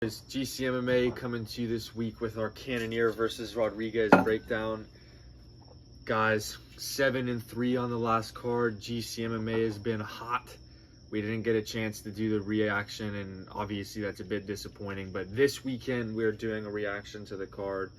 It's GCMMA coming to you this week with our Cannonier versus Rodrigues breakdown. Guys, 7-3 on the last card. GCMMA has been hot. We didn't get a chance to do the reaction, and obviously that's a bit disappointing. But this weekend we're doing a reaction to the card.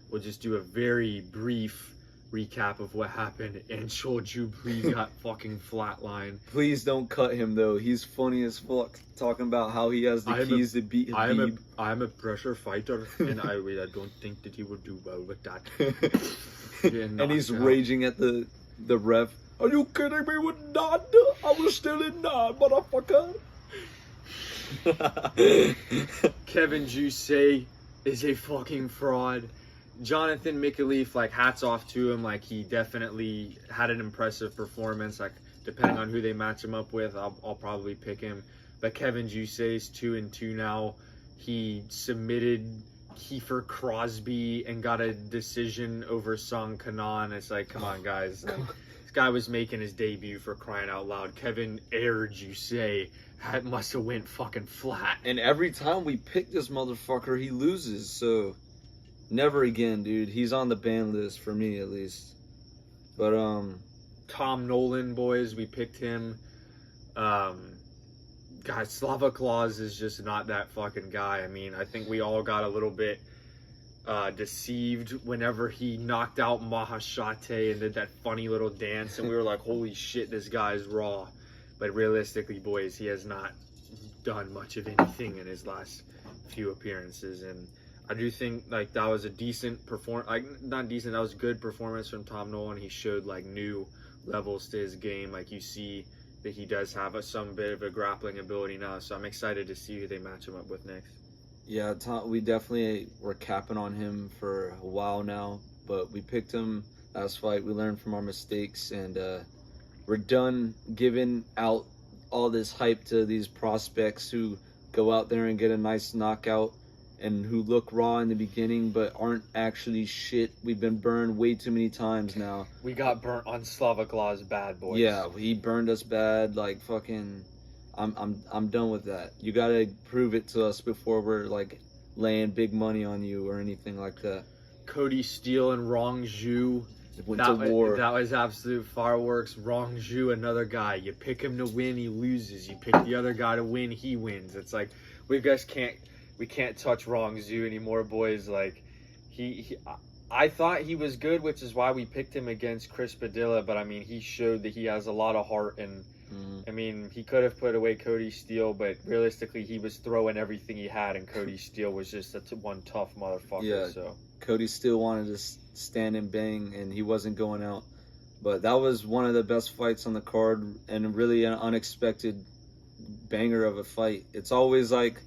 We'll just do a very brief recap of what happened, and Jubilee got fucking flatlined. Please don't cut him though. He's funny as fuck, talking about how he has the keys to beat Habib. I'm a pressure fighter, and I don't think that he would do well with that. And he's raging at the ref. Are you kidding me with none? I was still in none, motherfucker. Kevin Juice is a fucking fraud. Jonathan Mikaleef, like, hats off to him. Like, he definitely had an impressive performance. Like, depending on who they match him up with, I'll probably pick him. But Kevin Juice is 2-2 now. He submitted Kiefer Crosby and got a decision over Song Kanan. It's like, come on, guys. Like, this guy was making his debut, for crying out loud. Kevin Juice must have went fucking flat. And every time we pick this motherfucker, he loses. So never again, dude. He's on the ban list for me, at least. But Tom Nolan, boys, we picked him. God, Slava Claus is just not that fucking guy. I mean, I think we all got a little bit deceived whenever he knocked out Mahashate and did that funny little dance, and we were like, holy shit, this guy's raw. But realistically, boys, he has not done much of anything in his last few appearances, and I do think, like, that was a decent that was good performance from Tom Nolan. He showed, like, new levels to his game. Like, you see that he does have some bit of a grappling ability now, so I'm excited to see who they match him up with next. Yeah, we definitely were capping on him for a while now, but we picked him last fight. We learned from our mistakes, and we're done giving out all this hype to these prospects who go out there and get a nice knockout and who look raw in the beginning but aren't actually shit. We've been burned way too many times now. We got burnt on Slava Claus bad, boys. Yeah, he burned us bad. Like, fucking, I'm done with that. You gotta prove it to us before we're like laying big money on you or anything like that. Cody Steele and Rong Zhu went to war. That was absolute fireworks. Rong Zhu, another guy. You pick him to win, he loses. You pick the other guy to win, he wins. It's like, we can't touch Rong Zhu anymore, boys. Like, I thought he was good, which is why we picked him against Chris Padilla. But I mean, he showed that he has a lot of heart, and I mean, he could have put away Cody Steele, but realistically, he was throwing everything he had, and Cody Steele was just one tough motherfucker. Yeah, so Cody Steele wanted to stand and bang, and he wasn't going out. But that was one of the best fights on the card, and really an unexpected banger of a fight. It's always like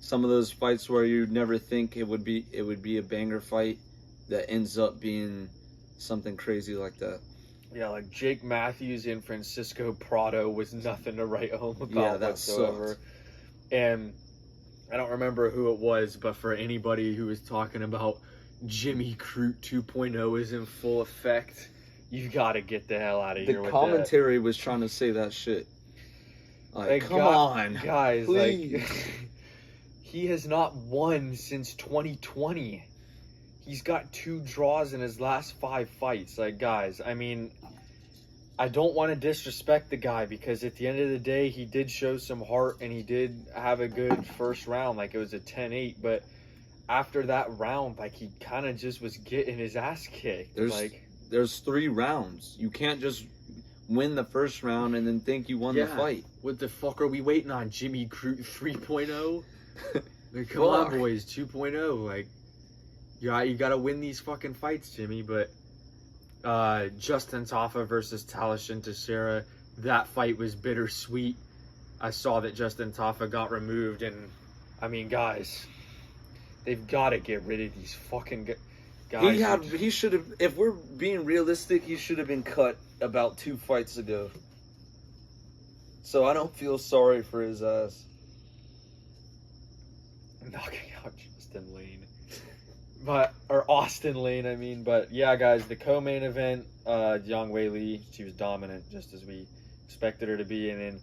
some of those fights where you never think it would be a banger fight that ends up being something crazy like that. Yeah, like Jake Matthews and Francisco Prado was nothing to write home about. Yeah, that whatsoever. sucked. And I don't remember who it was, but for anybody who was talking about Jimmy Crute 2.0 is in full effect, you gotta get the hell out of here with that. The commentary was trying to say that shit. Like, come on, guys, please. Like, he has not won since 2020. He's got 2 draws in his last 5 fights. Like, guys, I mean, I don't want to disrespect the guy, because at the end of the day, he did show some heart, and he did have a good first round. Like, it was a 10-8, but after that round, like, he kind of just was getting his ass kicked. There's 3 rounds. You can't just win the first round and then think you won the fight. What the fuck are we waiting on? Jimmy Crute 3.0? Like, come on, boys, 2.0. Like, you gotta win these fucking fights, Jimmy. But Justin Tafa versus Talashin Teixeira, that fight was bittersweet. I saw that Justin Tafa got removed, and I mean, guys, they've got to get rid of these fucking guys. He should have. If we're being realistic, he should have been cut about 2 fights ago. So I don't feel sorry for his ass. Knocking out Justin Lane. Or Austin Lane, I mean. But yeah, guys, the co-main event, Yang Wei Li, she was dominant, just as we expected her to be. And then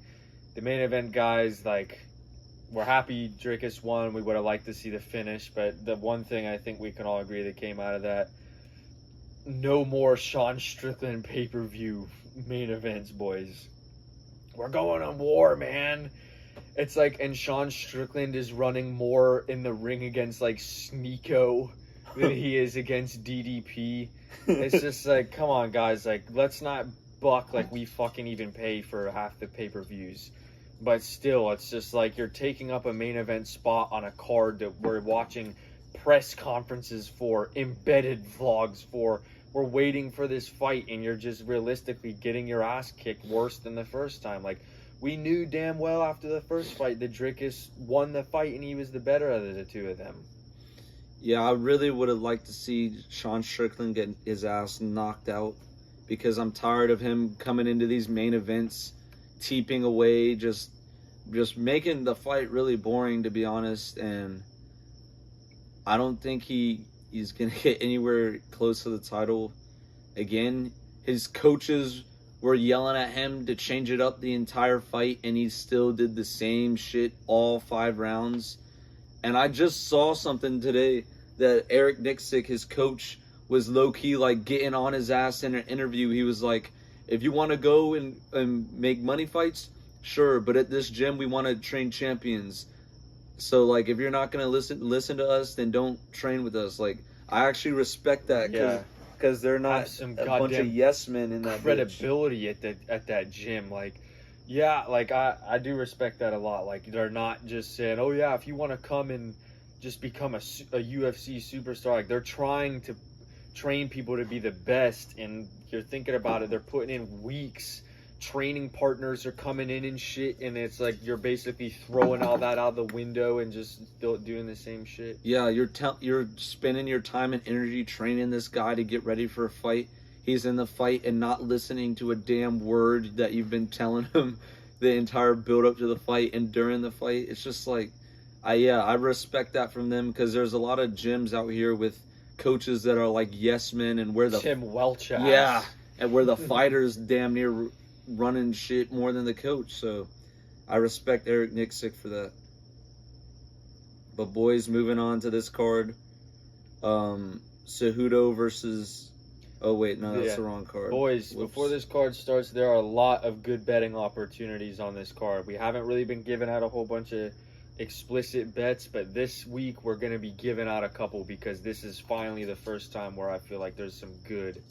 the main event, guys, like, we're happy Dricus won. We would have liked to see the finish, but the one thing I think we can all agree that came out of that, no more Sean Strickland pay-per-view main events, boys. We're going on war, man. It's like, and Sean Strickland is running more in the ring against like Sneeko than he is against DDP. It's just like, come on, guys. Like, let's not buck like we fucking even pay for half the pay-per-views. But still, it's just like you're taking up a main event spot on a card that we're watching press conferences for, embedded vlogs for. We're waiting for this fight, and you're just realistically getting your ass kicked worse than the first time. Like, we knew damn well after the first fight that Dricus won the fight, and he was the better of the two of them. Yeah, I really would have liked to see Sean Strickland get his ass knocked out, because I'm tired of him coming into these main events, teeping away, just making the fight really boring, to be honest. And I don't think he's going to get anywhere close to the title again. His coaches were yelling at him to change it up the entire fight, and he still did the same shit all 5 rounds. And I just saw something today that Eric Nixick, his coach, was low-key like getting on his ass in an interview. He was like, if you want to go and make money fights, sure, but at this gym we want to train champions. So like, if you're not going to listen to us, then don't train with us. Like, I actually respect that, because they're not some a bunch of yes men in that credibility at that gym. Like, yeah, like I do respect that a lot. Like, they're not just saying, oh yeah, if you want to come and just become a UFC superstar. Like, they're trying to train people to be the best, and you're thinking about it, they're putting in weeks. Training partners are coming in and shit, and it's like you're basically throwing all that out the window and just still doing the same shit. Yeah, you're spending your time and energy training this guy to get ready for a fight. He's in the fight and not listening to a damn word that you've been telling him the entire build up to the fight and during the fight. It's just like, I respect that from them, because there's a lot of gyms out here with coaches that are like yes men, and where the Tim Welch ass. Yeah, and where the fighters damn near running shit more than the coach. So I respect Eric Nixick for that. But boys, moving on to this card, Cejudo versus, oh wait, no, that's the wrong card. Boys, before this card starts, there are a lot of good betting opportunities on this card. We haven't really been giving out a whole bunch of explicit bets, but this week we're going to be giving out a couple, because this is finally the first time where I feel like there's some good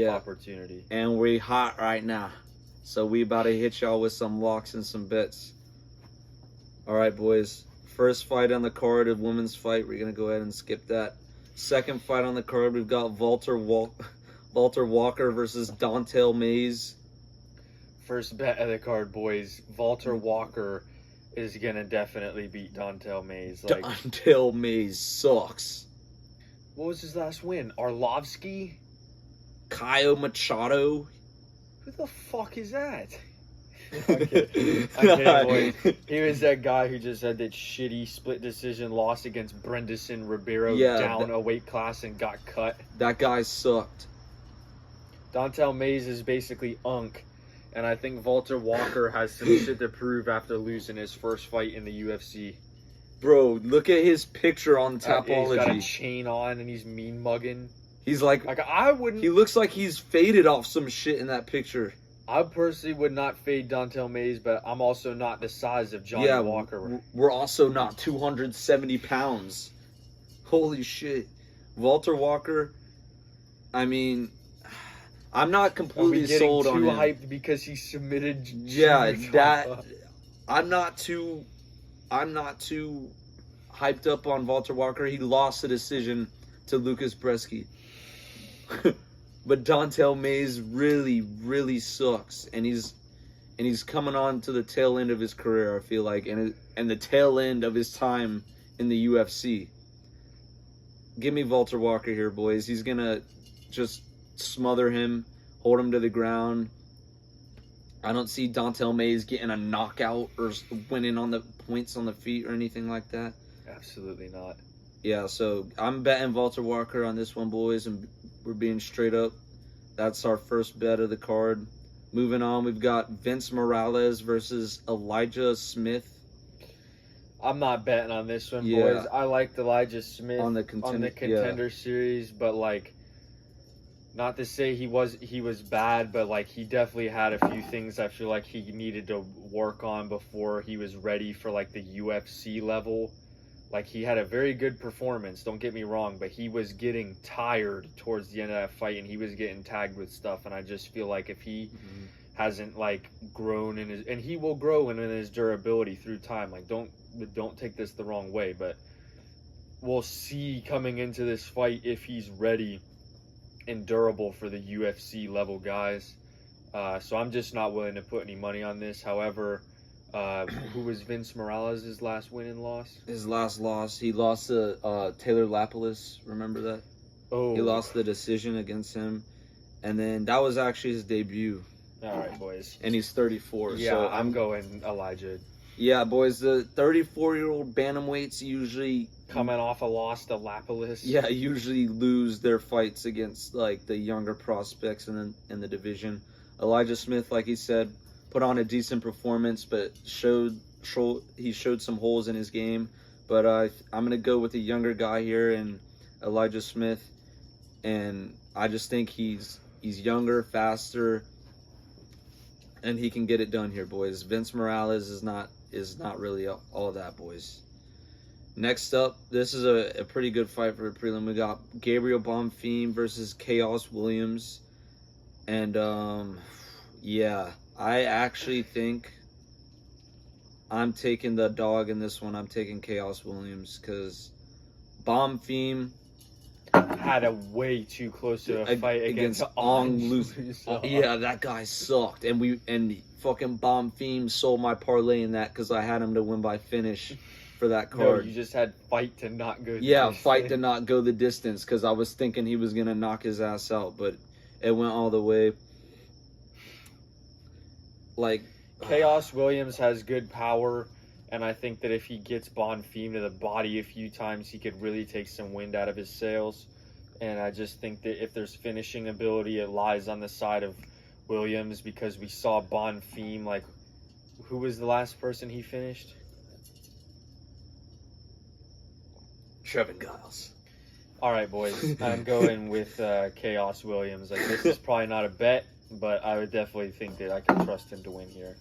opportunity. And we hot right now. So we about to hit y'all with some locks and some bets. All right, boys. First fight on the card, a women's fight. We're going to go ahead and skip that. Second fight on the card, we've got Walter Walker versus Dontel Mays. First bet of the card, boys. Walter Walker is going to definitely beat Dontel Mays. Like, Dontel Mays sucks. What was his last win? Arlovsky? Caio Machado? Who the fuck is that? Okay, boy. He was that guy who just had that shitty split decision loss against Brenderson Ribeiro down a weight class and got cut. That guy sucked. Dontel Mays is basically unk. And I think Walter Walker has some shit to prove after losing his first fight in the UFC. Bro, look at his picture on Tapology. He's got a chain on and he's mean mugging. He's like I wouldn't. He looks like he's faded off some shit in that picture. I personally would not fade Dontel Mays, but I'm also not the size of Johnny Walker. We're also not 270 pounds. Holy shit. Walter Walker, I mean, I'm not completely sold on him. Too hyped because he submitted. I'm not too hyped up on Walter Walker. He lost the decision to Lucas Bresky. But Dontel Mays really, really sucks, and he's coming on to the tail end of his career, I feel like, and the tail end of his time in the UFC. Give me Walter Walker here, boys. He's gonna just smother him, hold him to the ground. I don't see Dontel Mays getting a knockout or winning on the points on the feet or anything like that. Absolutely not. Yeah, so I'm betting Walter Walker on this one, boys, and we're being straight up. That's our first bet of the card. Moving on, we've got Vince Morales versus Elijah Smith. I'm not betting on this one, Yeah. boys. I liked Elijah Smith On the contender series, but like, not to say he was bad, but like he definitely had a few things I feel like he needed to work on before he was ready for like the UFC level. Like, he had a very good performance, don't get me wrong, but he was getting tired towards the end of that fight, and he was getting tagged with stuff, and I just feel like if he hasn't, like, grown in his... And he will grow in his durability through time. Like, don't take this the wrong way, but we'll see coming into this fight if he's ready and durable for the UFC level guys. So I'm just not willing to put any money on this. However... who was Vince Morales' last win and loss? His last loss, he lost to Taylor Lapilus. Remember that? Oh, he lost the decision against him, and then that was actually his debut. All right, boys. And he's 34. Yeah, so I'm going Elijah. Yeah, boys. The 34-year-old bantamweights usually coming off a loss to Lapilus. Yeah, usually lose their fights against like the younger prospects in the division. Elijah Smith, like he said, put on a decent performance, but he showed some holes in his game. But I'm gonna go with the younger guy here, and Elijah Smith, and I just think he's younger, faster, and he can get it done here, boys. Vince Morales is not really all that, boys. Next up, this is a pretty good fight for a prelim. We got Gabriel Bonfim versus Chaos Williams, and yeah. I actually think I'm taking the dog in this one. I'm taking Chaos Williams because Bonfim had a way too close to a fight against Ong Lusu. Yeah, that guy sucked, and fucking Bonfim sold my parlay in that because I had him to win by finish for that card. No, you just had fight to not go. Fight to not go the distance because I was thinking he was gonna knock his ass out, but it went all the way. Like, Chaos Williams has good power, and I think that if he gets Bonfim to the body a few times, he could really take some wind out of his sails. And I just think that if there's finishing ability, it lies on the side of Williams, because we saw Bonfim, like, who was the last person he finished? Trevin Giles. All right, boys. I'm going with Chaos Williams. Like, this is probably not a bet, but I would definitely think that I can trust him to win here.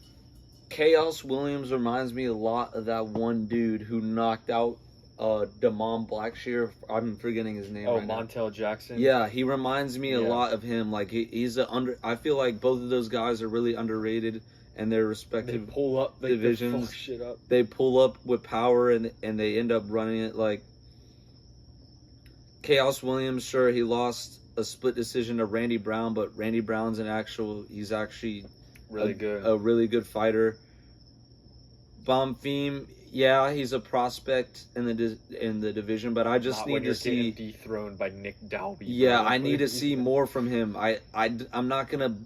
Chaos Williams reminds me a lot of that one dude who knocked out Damon Blackshear. I'm forgetting his name. Oh, Montel Jackson. Yeah, he reminds me a lot of him. Like he's I feel like both of those guys are really underrated in their respective divisions. They shit up. They pull up with power and they end up running it. Like Chaos Williams, sure, he lost a split decision to Randy Brown, but Randy Brown's he's actually really good. A really good fighter. Bonfim, yeah, he's a prospect in the division, but I just need to see dethroned by Nick Dalby. Yeah, I need to see more from him. I'm not gonna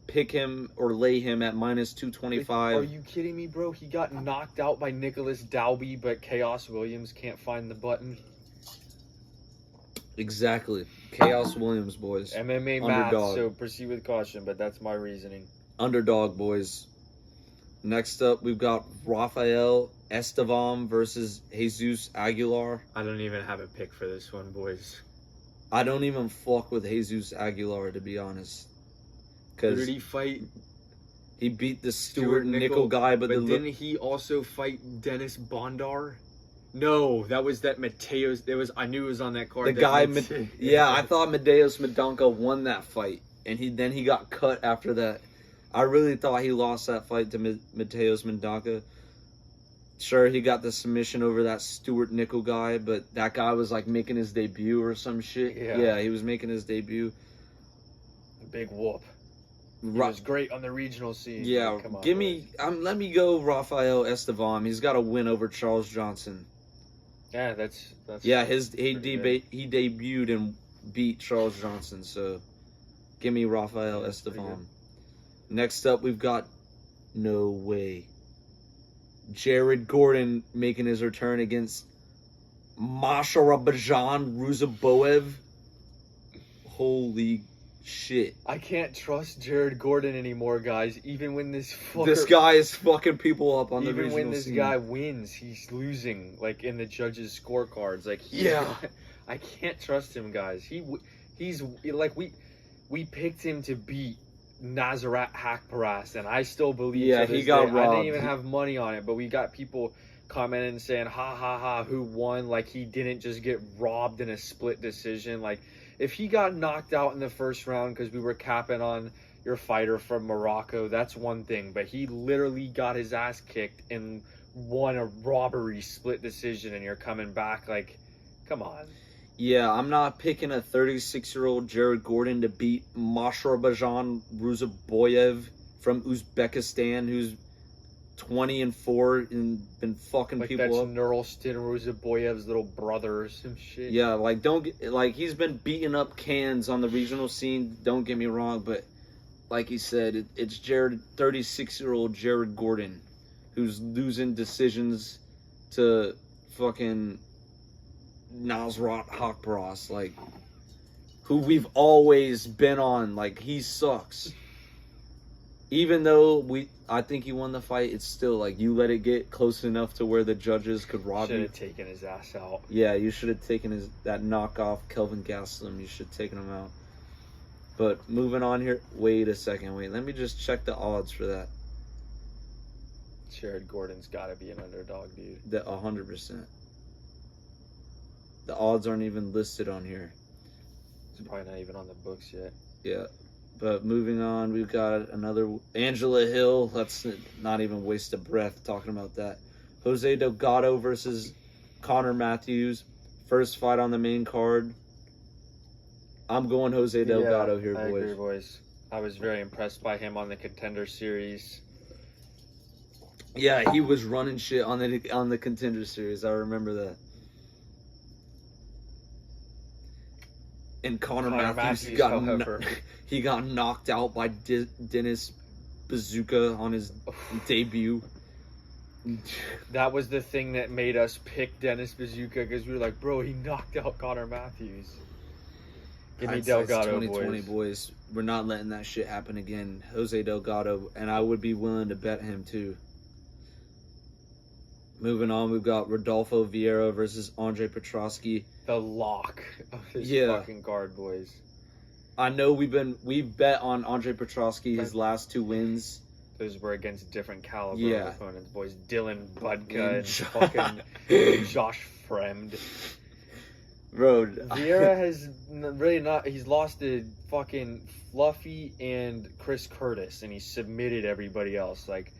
pick him or lay him at minus 225. Are you kidding me, bro? He got knocked out by Nicholas Dalby, but Chaos Williams can't find the button. Exactly. Chaos Williams, boys. MMA math, so proceed with caution, but that's my reasoning. Underdog, boys. Next up, we've got Rafael Estevam versus Jesus Aguilar. I don't even have a pick for this one, boys. I don't even fuck with Jesus Aguilar, to be honest. Who did he fight? He beat the Stuart Nickel guy, but didn't he also fight Dennis Bondar? No, that was that Mateos. I knew it was on that card. The guy, I thought Mateos Medonka won that fight, and he got cut after that. I really thought he lost that fight to Mateos Medonka. Sure, he got the submission over that Stuart Nickel guy, but that guy was like making his debut or some shit. Yeah, he was making his debut. Big whoop. He was great on the regional scene. Yeah, come on, let me go Rafael Estevam. He's got a win over Charles Johnson. Yeah, that's yeah. He debuted and beat Charles Johnson. So, give me Rafael Estevam. Next up, we've got no way. Jared Gordon making his return against Masharabajan Ruzaboev. Holy shit. I can't trust Jared Gordon anymore, guys. Even when this guy is fucking people up on the regional scene. Even when this guy wins, he's losing, like, in the judges' scorecards. Like, I can't trust him, guys. He's like, we picked him to beat Nasrat Haqparast, and I still believe. Yeah, he got robbed. I didn't even have money on it, but we got people commenting and saying, "Ha ha ha, who won?" Like, he didn't just get robbed in a split decision. Like, if he got knocked out in the first round because we were capping on your fighter from Morocco, that's one thing. But he literally got his ass kicked and won a robbery split decision, and you're coming back like, come on. Yeah, I'm not picking a 36-year-old Jared Gordon to beat Masharbajan Ruzaboyev from Uzbekistan, who's 20-4 and been fucking like people that's up. Nurulstin Ruzaboyev's little brother or some shit. Yeah, like he's been beating up cans on the regional scene. Don't get me wrong, but like he said, it's 36-year-old Jared Gordon, who's losing decisions to fucking Nasrat Haqparast, like, who we've always been on. Like, he sucks. Even though I think he won the fight, it's still like, you let it get close enough to where the judges could rob you. Should have taken his ass out. Yeah, you should have taken that knockoff Kelvin Gastelum. You should have taken him out. But moving on here. Wait a second. Let me just check the odds for that. Jared Gordon's got to be an underdog, dude. 100%. The odds aren't even listed on here. It's probably not even on the books yet. Yeah. But moving on, we've got another Angela Hill. Let's not even waste a breath talking about that. Jose Delgado versus Connor Matthews. First fight on the main card. I'm going Jose Delgado here, boys. I agree, boys. I was very impressed by him on the Contender Series. Yeah, he was running shit on the Contender Series. I remember that. And Connor Matthews got knocked out by Dennis Bazooka on his debut. That was the thing that made us pick Dennis Bazooka, because we were like, bro, he knocked out Connor Matthews. Give me Delgado, 2020, boys. We're not letting that shit happen again. Jose Delgado, and I would be willing to bet him too. Moving on, we've got Rodolfo Vieira versus Andre Petroski. The lock of this fucking card, boys. I know we've bet on Andre Petroski his last two wins. Those were against different caliber of opponents, boys. Dylan Budka and fucking Josh Fremd. Bro, Vieira has really not. He's lost to fucking Fluffy and Chris Curtis, and he submitted everybody else. Like,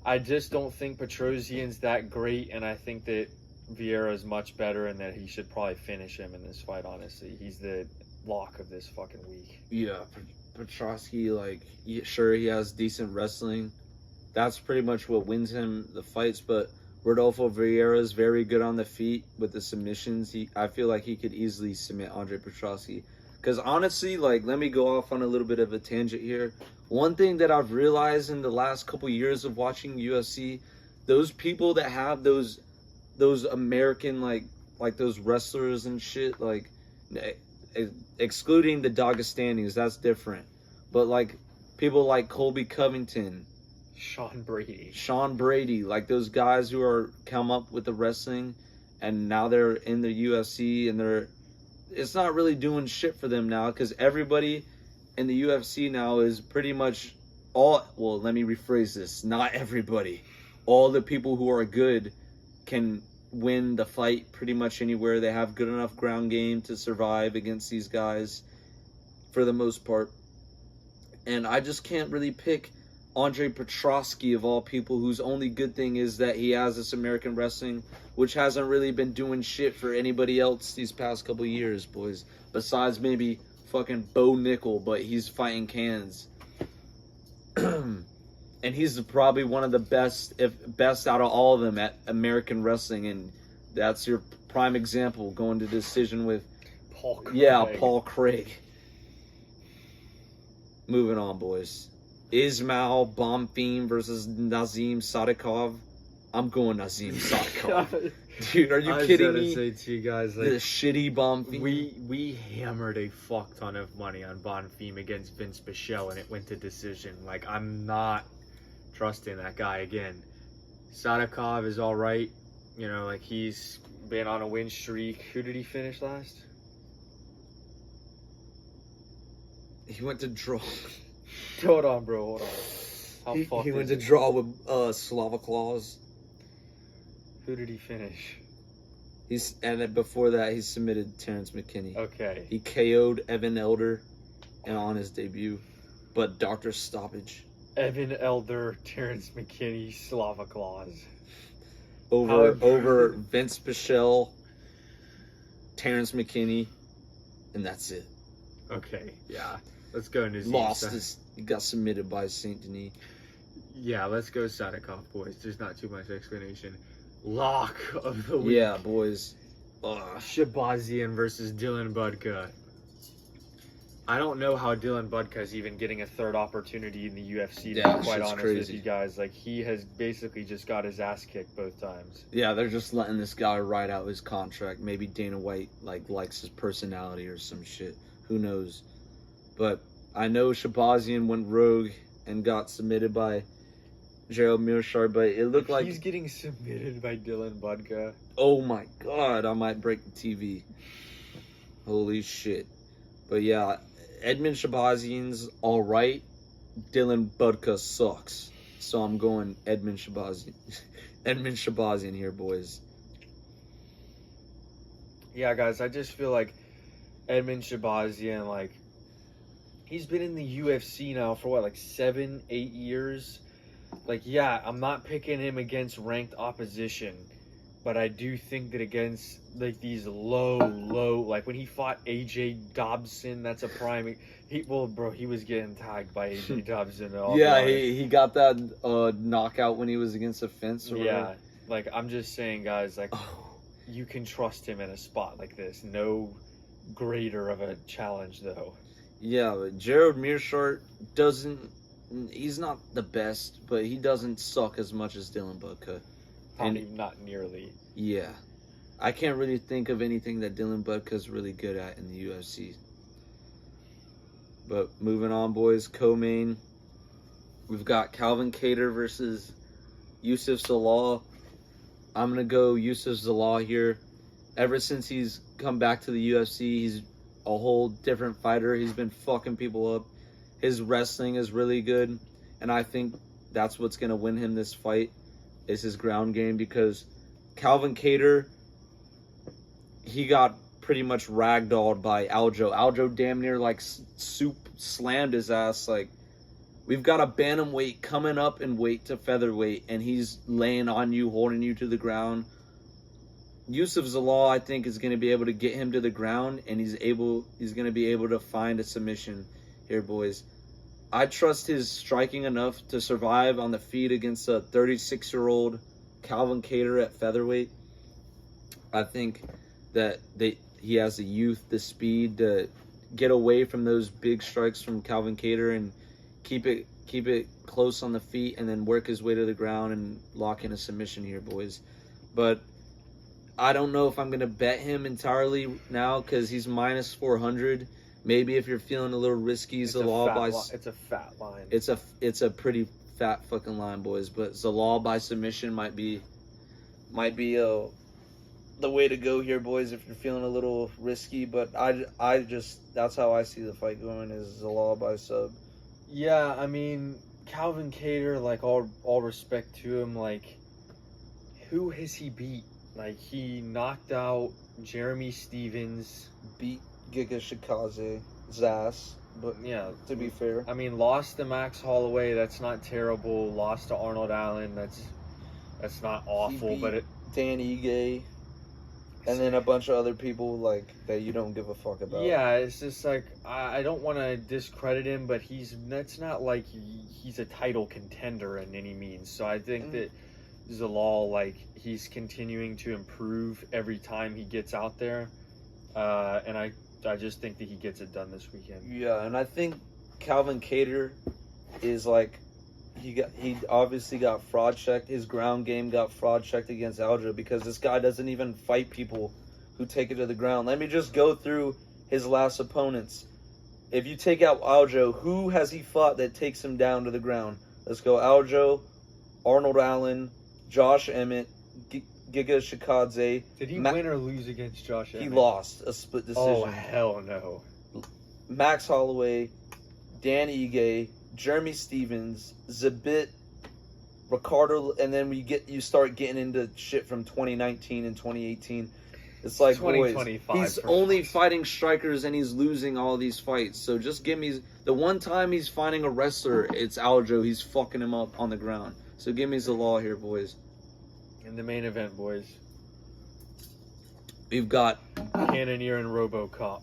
I just don't think Petrosian's that great, and I think that Vieira is much better, and that he should probably finish him in this fight. Honestly, he's the lock of this fucking week. Yeah, Petroski, like, sure, he has decent wrestling. That's pretty much what wins him the fights, but Rodolfo Vieira is very good on the feet with the submissions. I feel like he could easily submit Andre Petroski. Because honestly, like, let me go off on a little bit of a tangent here. One thing that I've realized in the last couple years of watching UFC, those people that have those American, like those wrestlers and shit, like, excluding the Dagestanis, that's different. But, like, people like Colby Covington, Sean Brady, like those guys who are come up with the wrestling, and now they're in the UFC, and it's not really doing shit for them now, because everybody in the UFC now is pretty much let me rephrase this, not everybody. All the people who are good can win the fight pretty much anywhere. They have good enough ground game to survive against these guys for the most part. And I just can't really pick Andre Petroski, of all people, whose only good thing is that he has this American wrestling, which hasn't really been doing shit for anybody else these past couple years, boys. Besides maybe fucking Bo Nickel, but he's fighting cans. And he's probably one of the best out of all of them at American wrestling, and that's your prime example, going to decision with Paul Craig. Yeah, Paul Craig. Moving on, boys. Ismail Bonfim versus Nazim Sadikov. I'm going Nazim Sadikov. Dude, are you I kidding gotta me? say to you guys, The like, shitty Bonfim. we hammered a fuck ton of money on Bonfim against Vince Pichel, and it went to decision. Like, I'm not trusting that guy again. Sadikov is all right. You know, like, he's been on a win streak. Who did he finish last? He went to draw. Hold on, bro. Hold on. How He fucked went is to it? draw with Slava Claus. Who did he finish? And then before that, he submitted Terrence McKinney. Okay. He KO'd Evan Elder, and on his debut, but doctor stoppage Evan Elder, Terrence McKinney, Slava Claus. over Vince Pichel, Terrence McKinney, and that's it. Okay, yeah. Let's go into He got submitted by Saint Denis. Yeah, let's go Sadikov, boys. There's not too much explanation. Lock of the week. Yeah, boys. Shabazian versus Dylan Budka. I don't know how Dylan Budka is even getting a third opportunity in the UFC, to be quite honest with you guys. Like, he has basically just got his ass kicked both times. Yeah, they're just letting this guy ride out his contract. Maybe Dana White likes his personality or some shit. Who knows? But I know Shabazian went rogue and got submitted by Gerald Mearshart, but it looked like he's getting submitted by Dylan Budka. Oh my god, I might break the TV. Holy shit. But yeah, Edmund Shabazian's alright. Dylan Budka sucks. So I'm going Edmund Shabazian. Edmund Shabazian here, boys. Yeah, guys, I just feel like Edmund Shabazian, like, he's been in the UFC now for what, like 7-8 years? Like, yeah, I'm not picking him against ranked opposition, but I do think that against, like, these low, like, when he fought AJ Dobson, that's a prime. He was getting tagged by AJ Dobson. Yeah, he got that knockout when he was against the fence. Or yeah, like, I'm just saying, guys, like, you can trust him in a spot like this. No greater of a challenge, though. Yeah, but Jared Mearshart he's not the best, but he doesn't suck as much as Dylan Budka. Not nearly. Yeah. I can't really think of anything that Dylan Budka's really good at in the UFC. But moving on, boys. Co-main. We've got Calvin Kattar versus Yusuf Zalal. I'm going to go Yusuf Zalal here. Ever since he's come back to the UFC, he's a whole different fighter. He's been fucking people up. His wrestling is really good, and I think that's what's going to win him this fight is his ground game, because Calvin Kattar, he got pretty much ragdolled by Aljo. Aljo damn near like slammed his ass. Like, we've got a bantamweight coming up in weight to featherweight, and he's laying on you, holding you to the ground. Yusuf Zalal, I think, is going to be able to get him to the ground, and he's going to be able to find a submission here, boys. I trust his striking enough to survive on the feet against a 36-year-old Calvin Kattar at featherweight. I think that he has the youth, the speed to get away from those big strikes from Calvin Kattar and keep it close on the feet, and then work his way to the ground and lock in a submission here, boys. But I don't know if I'm going to bet him entirely now, because he's minus 400. Maybe if you're feeling a little risky, Zalal by... It's a fat line. It's a pretty fat fucking line, boys. But Zalal by submission might be the way to go here, boys, if you're feeling a little risky. But I just... That's how I see the fight going, is Zalal by sub. Yeah, I mean, Calvin Kattar, like, all respect to him, like, who has he beat? Like, he knocked out Jeremy Stevens. Beat Giga Shikaze's ass, but yeah, to be fair, I mean, lost to Max Holloway, that's not terrible. Lost to Arnold Allen, that's not awful. But Dan Ige, and then a bunch of other people like that you don't give a fuck about. Yeah, it's just like, I don't want to discredit him, but that's not like he's a title contender in any means. So I think that Zalal, like, he's continuing to improve every time he gets out there, and I just think that he gets it done this weekend. Yeah, and I think Calvin Kattar is like he obviously got fraud checked. His ground game got fraud checked against Aljo because this guy doesn't even fight people who take it to the ground. Let me just go through his last opponents. If you take out Aljo, who has he fought that takes him down to the ground? Let's go Aljo, Arnold Allen, Josh Emmett, Giga Shikadze. Did he win or lose against Josh Emmett? He lost a split decision. Oh, hell no. Max Holloway, Dan Ige, Jeremy Stevens, Zabit, Ricardo, and then you start getting into shit from 2019 and 2018. It's like, boys, he's only fighting strikers and he's losing all these fights. So just give me the one time he's fighting a wrestler, it's Aljo. He's fucking him up on the ground. So give me Zalal here, boys. In the main event, boys, we've got Cannonier and RoboCop.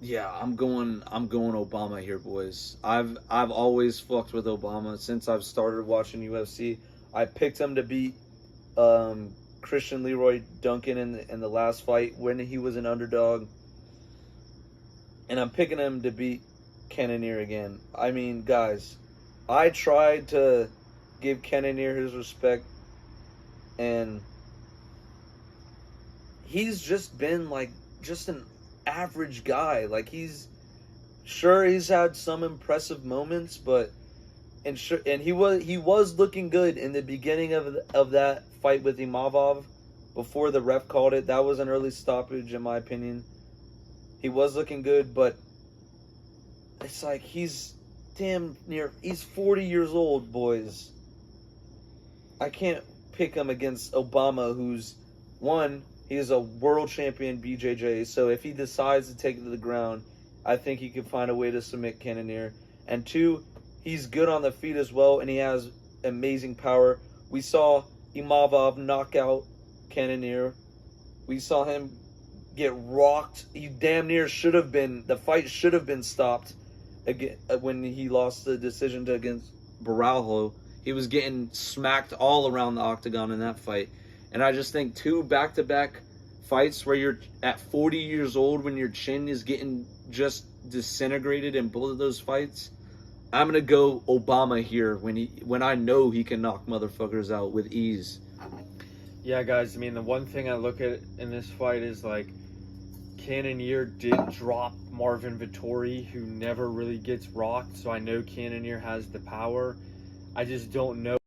Yeah, I'm going Obama here, boys. I've always fucked with Obama since I've started watching UFC. I picked him to beat Christian Leroy Duncan in the last fight when he was an underdog. And I'm picking him to beat Cannonier again. I mean, guys, I tried to give Cannonier his respect, and he's just been like just an average guy. Like, he's had some impressive moments, but and he was looking good in the beginning of that fight with Imavov before the ref called it. That was an early stoppage in my opinion. He was looking good, but it's like he's 40 years old, boys. I can't pick him against Obama, who's one, he is a world champion BJJ, so if he decides to take it to the ground, I think he could find a way to submit Cannonier. And two, he's good on the feet as well, and he has amazing power. We saw Imavov knock out Cannonier. We saw him get rocked. He damn near the fight should have been stopped again when he lost the decision against Baralho. He was getting smacked all around the octagon in that fight. And I just think 2 back-to-back fights where you're at 40 years old when your chin is getting just disintegrated in both of those fights. I'm going to go Obama here when I know he can knock motherfuckers out with ease. Yeah, guys, I mean, the one thing I look at in this fight is, like, Cannonier did drop Marvin Vettori, who never really gets rocked, so I know Cannonier has the power. I just don't know